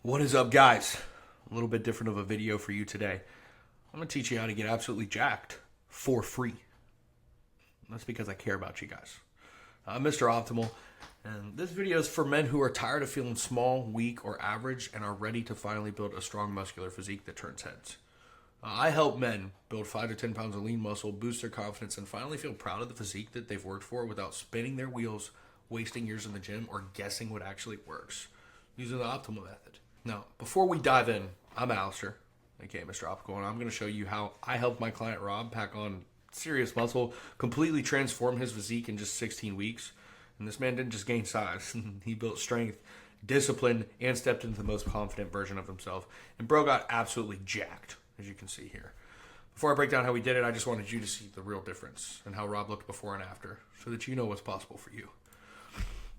What is up, guys? A little bit different of a video for you today. I'm going to teach you how to get absolutely jacked for free. That's because I care about you guys. I'm Mr. Optimal, and this video is for men who are tired of feeling small, weak, or average and are ready to finally build a strong muscular physique that turns heads. I help men build 5 to 10 pounds of lean muscle, boost their confidence, and finally feel proud of the physique that they've worked for without spinning their wheels, wasting years in the gym, or guessing what actually works, using the optimal method. Now, before we dive in, I'm Alistair, aka Mr. Optical, and I'm going to show you how I helped my client Rob pack on serious muscle, completely transform his physique in just 16 weeks. And this man didn't just gain size, he built strength, discipline, and stepped into the most confident version of himself. And bro got absolutely jacked, as you can see here. Before I break down how we did it, I just wanted you to see the real difference and how Rob looked before and after, so that you know what's possible for you.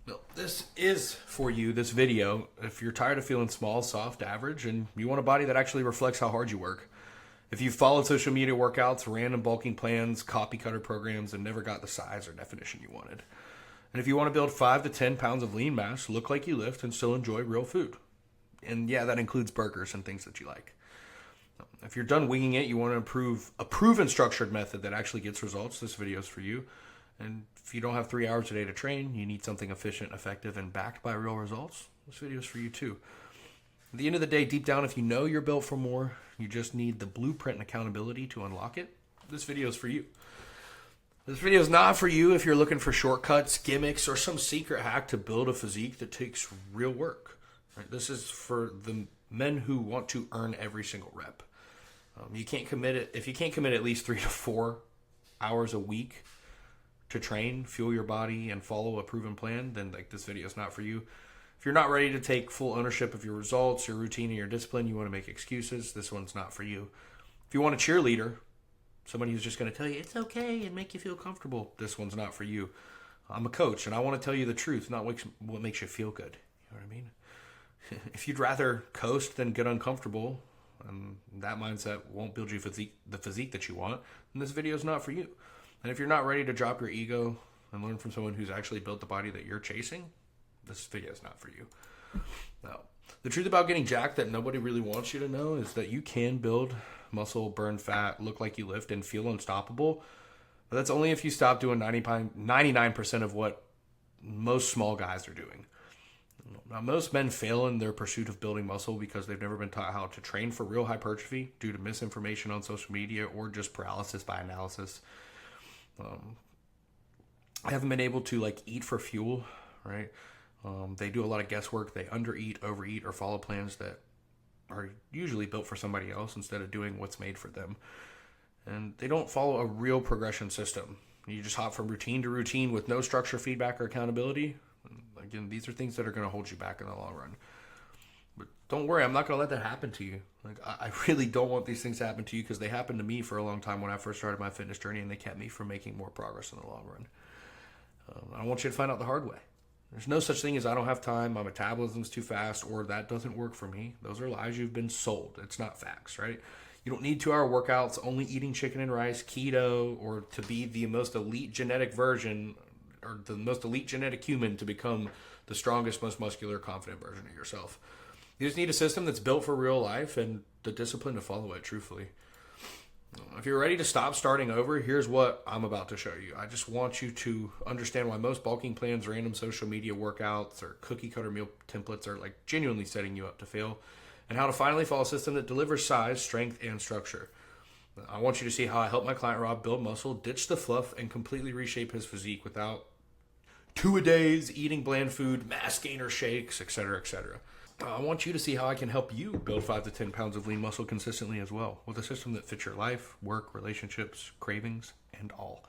No, this is for you, this video, if you're tired of feeling small, soft, average, and you want a body that actually reflects how hard you work. If you've followed social media workouts, random bulking plans, copy cutter programs, and never got the size or definition you wanted. And if you want to build 5 to 10 pounds of lean mass, look like you lift, and still enjoy real food. And yeah, that includes burgers and things that you like. If you're done winging it, you want to improve a proven structured method that actually gets results, this video is for you. And if you don't have 3 hours a day to train, you need something efficient, effective, and backed by real results, this video is for you too. At the end of the day, deep down, if you know you're built for more, you just need the blueprint and accountability to unlock it, this video is for you. This video is not for you if you're looking for shortcuts, gimmicks, or some secret hack to build a physique that takes real work. Right? This is for the men who want to earn every single rep. You can't commit it if you can't commit at least 3 to 4 hours a week to train, fuel your body, and follow a proven plan, then this video is not for you. If you're not ready to take full ownership of your results, your routine, and your discipline, you want to make excuses, this one's not for you. If you want a cheerleader, somebody who's just going to tell you it's okay and make you feel comfortable, this one's not for you. I'm a coach, and I want to tell you the truth, not what makes you feel good. You know what I mean? If you'd rather coast than get uncomfortable, and that mindset won't build you the physique that you want, then this video is not for you. And if you're not ready to drop your ego and learn from someone who's actually built the body that you're chasing, this video is not for you. Now, the truth about getting jacked that nobody really wants you to know is that you can build muscle, burn fat, look like you lift, and feel unstoppable. But that's only if you stop doing 99% of what most small guys are doing. Now, most men fail in their pursuit of building muscle because they've never been taught how to train for real hypertrophy due to misinformation on social media or just paralysis by analysis. I haven't been able to eat for fuel, right? They do a lot of guesswork. They undereat, overeat, or follow plans that are usually built for somebody else instead of doing what's made for them. And they don't follow a real progression system. You just hop from routine to routine with no structure, feedback, or accountability. Again, these are things that are going to hold you back in the long run. But don't worry, I'm not going to let that happen to you. I really don't want these things to happen to you because they happened to me for a long time when I first started my fitness journey, and they kept me from making more progress in the long run. I want you to find out the hard way. There's no such thing as I don't have time, my metabolism's too fast, or that doesn't work for me. Those are lies you've been sold. It's not facts, right? You don't need 2-hour workouts, only eating chicken and rice, keto, or to be the most elite genetic version or the most elite genetic human to become the strongest, most muscular, confident version of yourself. You just need a system that's built for real life and the discipline to follow it, truthfully. If you're ready to stop starting over, here's what I'm about to show you. I just want you to understand why most bulking plans, random social media workouts, or cookie cutter meal templates are genuinely setting you up to fail, and how to finally follow a system that delivers size, strength, and structure. I want you to see how I helped my client Rob build muscle, ditch the fluff, and completely reshape his physique without 2-a-days, eating bland food, mass gainer shakes, etc., etc. I want you to see how I can help you build 5 to 10 pounds of lean muscle consistently as well, with a system that fits your life, work, relationships, cravings, and all.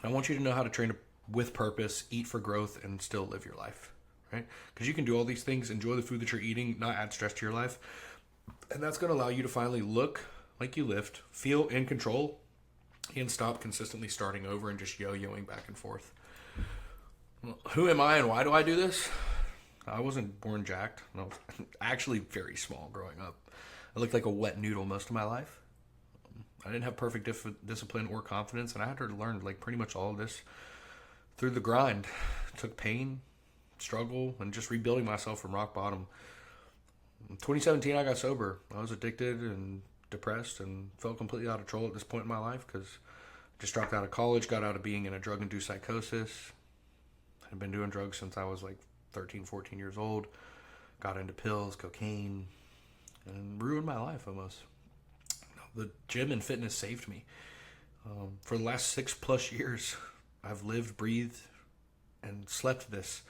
I want you to know how to train with purpose, eat for growth, and still live your life, right? Because you can do all these things, enjoy the food that you're eating, not add stress to your life, and that's going to allow you to finally look like you lift, feel in control, and stop consistently starting over and just yo-yoing back and forth. Well, who am I and why do I do this? I wasn't born jacked. I was actually very small growing up. I looked like a wet noodle most of my life. I didn't have perfect discipline or confidence, and I had to learn pretty much all of this through the grind. It took pain, struggle, and just rebuilding myself from rock bottom. In 2017, I got sober. I was addicted and depressed and felt completely out of control at this point in my life because I just dropped out of college, got out of being in a drug-induced psychosis. I'd been doing drugs since I was like 13, 14 years old. Got into pills, cocaine, and ruined my life almost. The gym and fitness saved me. For the last 6+ years, I've lived, breathed, and slept this.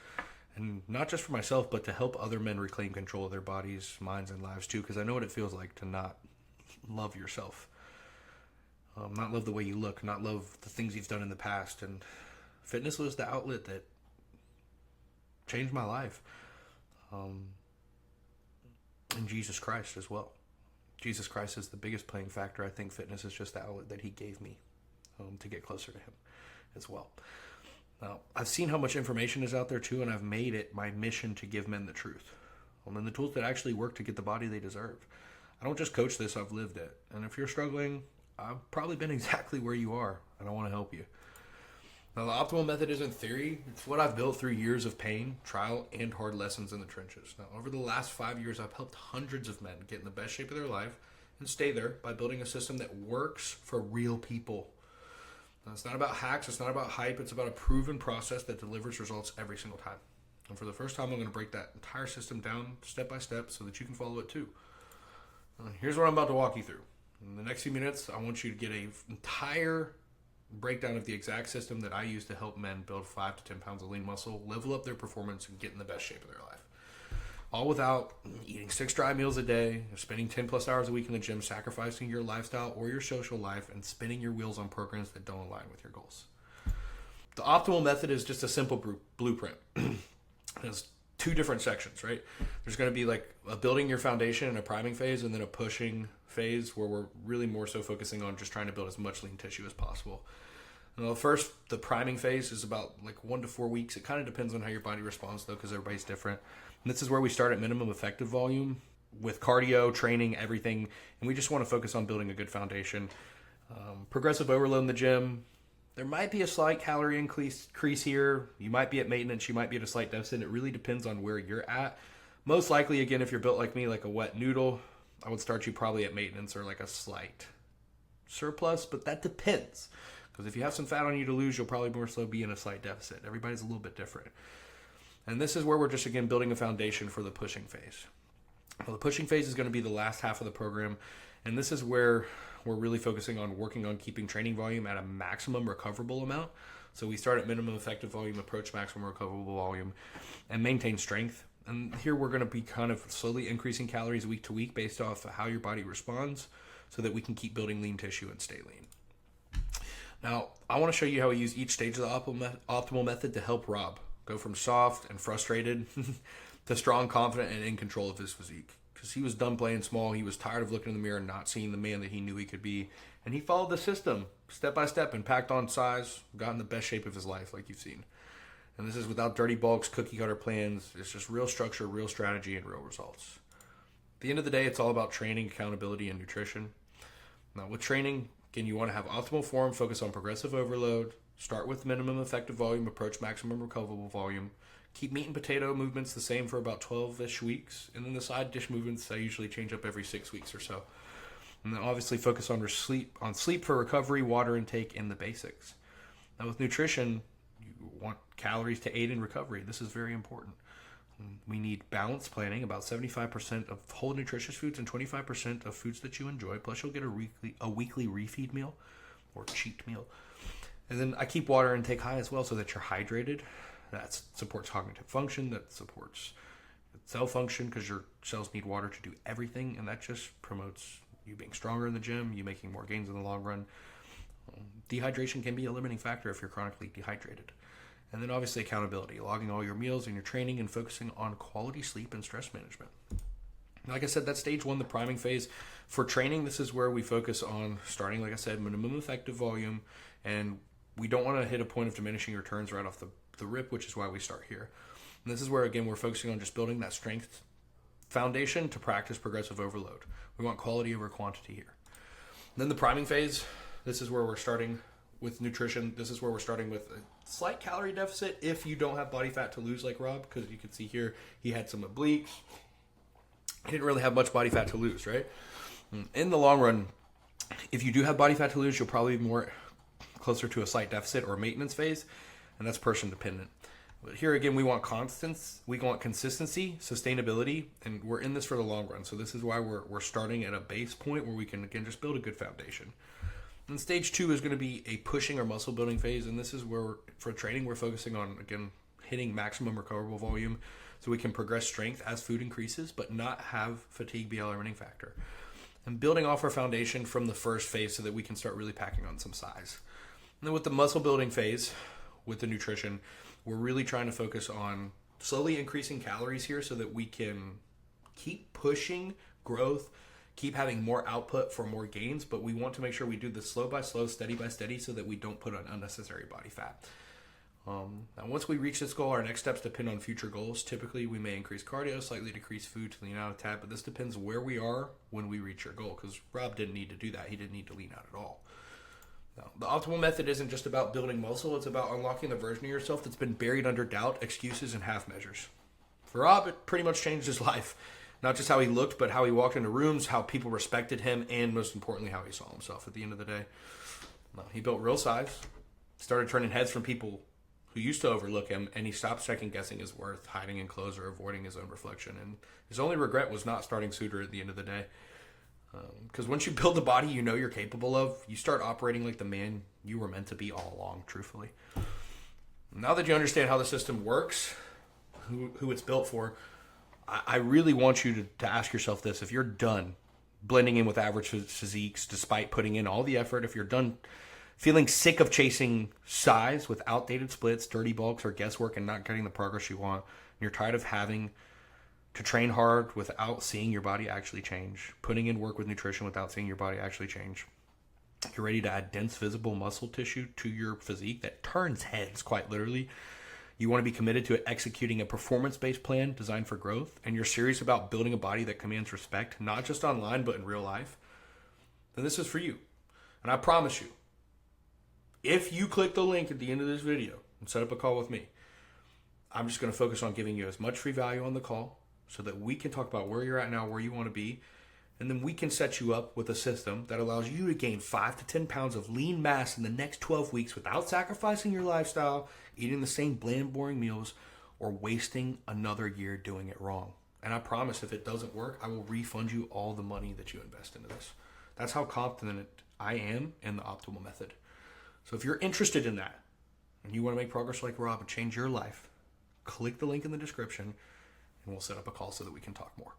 And not just for myself, but to help other men reclaim control of their bodies, minds, and lives too, because I know what it feels like to not love yourself. Not love the way you look, not love the things you've done in the past. And fitness was the outlet that changed my life. And Jesus Christ as well. Jesus Christ is the biggest playing factor. I think fitness is just the outlet that he gave me to get closer to him as well. Now, I've seen how much information is out there too, and I've made it my mission to give men the truth. And the tools that actually work to get the body they deserve. I don't just coach this, I've lived it. And if you're struggling, I've probably been exactly where you are, and I want to help you. Now, the optimal method isn't theory. It's what I've built through years of pain, trial, and hard lessons in the trenches. Now, over the last 5 years, I've helped hundreds of men get in the best shape of their life and stay there by building a system that works for real people. Now, it's not about hacks. It's not about hype. It's about a proven process that delivers results every single time. And for the first time, I'm going to break that entire system down step by step so that you can follow it too. Here's what I'm about to walk you through. In the next few minutes, I want you to get an entire breakdown of the exact system that I use to help men build 5 to 10 pounds of lean muscle, level up their performance, and get in the best shape of their life. All without eating 6 dry meals a day, spending 10+ hours a week in the gym, sacrificing your lifestyle or your social life, and spinning your wheels on programs that don't align with your goals. The optimal method is just a simple blueprint. There's 2 different sections, right? There's going to be like a building your foundation and a priming phase, and then a pushing phase where we're really more so focusing on just trying to build as much lean tissue as possible. First, the priming phase is about like 1 to 4 weeks. It kind of depends on how your body responds though, because everybody's different. And this is where we start at minimum effective volume with cardio, training, everything. And we just want to focus on building a good foundation. Progressive overload in the gym. There might be a slight calorie increase here. You might be at maintenance. You might be at a slight deficit. It really depends on where you're at. Most likely, again, if you're built like me, like a wet noodle, I would start you probably at maintenance or like a slight surplus, but that depends. Because if you have some fat on you to lose, you'll probably more so be in a slight deficit. Everybody's a little bit different. And this is where we're just, again, building a foundation for the pushing phase. Well, the pushing phase is going to be the last half of the program. And this is where we're really focusing on working on keeping training volume at a maximum recoverable amount. So we start at minimum effective volume, approach maximum recoverable volume, and maintain strength. And here we're going to be kind of slowly increasing calories week to week based off of how your body responds so that we can keep building lean tissue and stay lean. Now, I want to show you how we use each stage of the optimal method to help Rob go from soft and frustrated to strong, confident, and in control of his physique. Because he was done playing small. He was tired of looking in the mirror and not seeing the man that he knew he could be. And he followed the system step by step and packed on size, got in the best shape of his life like you've seen. And this is without dirty bulks, cookie cutter plans. It's just real structure, real strategy, and real results. At the end of the day, it's all about training, accountability, and nutrition. Now, with training, again, you want to have optimal form, focus on progressive overload, start with minimum effective volume, approach maximum recoverable volume, keep meat and potato movements the same for about 12-ish weeks, and then the side dish movements I usually change up every 6 weeks or so. And then obviously focus on sleep for recovery, water intake, and the basics. Now with nutrition, you want calories to aid in recovery. This is very important. We need balanced planning, about 75% of whole nutritious foods and 25% of foods that you enjoy. Plus you'll get a weekly refeed meal or cheat meal. And then I keep water intake high as well so that you're hydrated. That supports cognitive function. That supports cell function because your cells need water to do everything. And that just promotes you being stronger in the gym, you making more gains in the long run. Dehydration can be a limiting factor if you're chronically dehydrated. And then obviously accountability, logging all your meals and your training and focusing on quality sleep and stress management. Like I said, that's stage 1, the priming phase. For training, this is where we focus on starting, like I said, minimum effective volume. And we don't want to hit a point of diminishing returns right off the rip, which is why we start here. And this is where, again, we're focusing on just building that strength foundation to practice progressive overload. We want quality over quantity here. And then the priming phase, this is where we're starting with nutrition. This is where we're starting with a slight calorie deficit if you don't have body fat to lose like Rob, because you can see here he had some obliques, he didn't really have much body fat to lose, right? In the long run, if you do have body fat to lose, you'll probably be more closer to a slight deficit or maintenance phase, and that's person dependent. But here again, we want consistency, sustainability, and we're in this for the long run. So this is why we're starting at a base point where we can, again, just build a good foundation. And stage 2 is going to be a pushing or muscle building phase, and this is where, for training, we're focusing on, again, hitting maximum recoverable volume so we can progress strength as food increases, but not have fatigue be our limiting factor. And building off our foundation from the first phase so that we can start really packing on some size. And then with the muscle building phase, with the nutrition, we're really trying to focus on slowly increasing calories here so that we can keep pushing growth, keep having more output for more gains, but we want to make sure we do this slow by slow, steady by steady, so that we don't put on unnecessary body fat. Now, once we reach this goal, our next steps depend on future goals. Typically, we may increase cardio, slightly decrease food to lean out a tad, but this depends where we are when we reach our goal, because Rob didn't need to do that. He didn't need to lean out at all. Now, the optimal method isn't just about building muscle. It's about unlocking the version of yourself that's been buried under doubt, excuses, and half measures. For Rob, it pretty much changed his life. Not just how he looked, but how he walked into rooms, how people respected him, and most importantly, how he saw himself at the end of the day. He built real size, started turning heads from people who used to overlook him, and he stopped second guessing his worth, hiding in clothes, or avoiding his own reflection. And his only regret was not starting sooner at the end of the day. Because once you build the body you know you're capable of, you start operating like the man you were meant to be all along, truthfully. Now that you understand how the system works, who it's built for, I really want you to ask yourself this. If you're done blending in with average physiques despite putting in all the effort, if you're done feeling sick of chasing size with outdated splits, dirty bulks, or guesswork and not getting the progress you want, and you're tired of having to train hard without seeing your body actually change, putting in work with nutrition without seeing your body actually change, you're ready to add dense visible muscle tissue to your physique that turns heads, quite literally. You want to be committed to executing a performance-based plan designed for growth, and you're serious about building a body that commands respect, not just online, but in real life, then this is for you. And I promise you, if you click the link at the end of this video and set up a call with me, I'm just going to focus on giving you as much free value on the call so that we can talk about where you're at now, where you want to be, and then we can set you up with a system that allows you to gain 5 to 10 pounds of lean mass in the next 12 weeks without sacrificing your lifestyle, eating the same bland, boring meals, or wasting another year doing it wrong. And I promise if it doesn't work, I will refund you all the money that you invest into this. That's how confident I am in the optimal method. So if you're interested in that, and you want to make progress like Rob and change your life, click the link in the description, and we'll set up a call so that we can talk more.